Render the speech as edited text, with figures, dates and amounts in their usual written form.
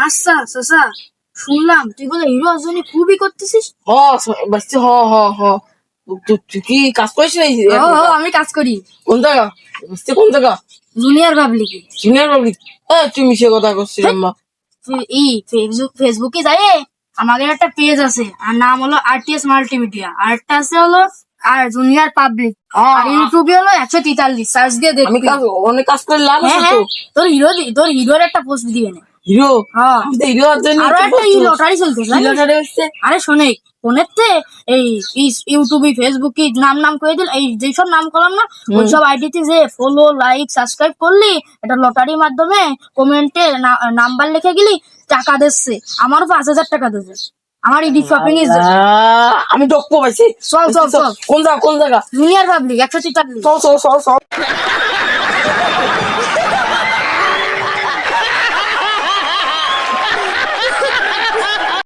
আচ্ছা চাচা, শুনলাম তুই বলে হিরো অর্জনী খুবই করতেছিস। বাচ্চা তুই কি কাজ করিস না আমি কাজ করি কোন জায়গা বাচ্চা কোন জায়গা জুনিয়র পাবলিকে। জুনিয়র পাবলিক তুই মিশে কথা করছিস আম্মা ফেসবুকে যাই আমাদের একটা পেজ আছে আর নাম হলো আরটিএস মাল্টিমিডিয়া, আরেকটা আছে হলো আর জুনিয়র পাবলিক, আর ইউটিউবে হলো 143 সার্চ দিয়ে আমি দেখবি। অনেক কাজ করে লাভ আছে হ্যাঁ তো। তোর হিরোর একটা পোস্ট দিবে না। হিরো হ্যাঁ আমি তো হিরো জন্য আরো একটা লটারি চলতেছে লটারি হচ্ছে আরে শোনে ফোনেতে এই ইউটিউবে ফেসবুকে নাম করে দিল, এই যেসব নাম করলাম না ওইসব আইডিতে যে ফলো লাইক সাবস্ক্রাইব করলি এটা লটারির মাধ্যমে কমেন্টে নাম্বার লিখে গেলি টাকা দিচ্ছে। আমারও 5,000 টাকা দিচ্ছে আমার ইডি শপিং এ। আমি ডক্টর পাইছি। চল কোন জায়গা জুনিয়র পাবলিক 143। চল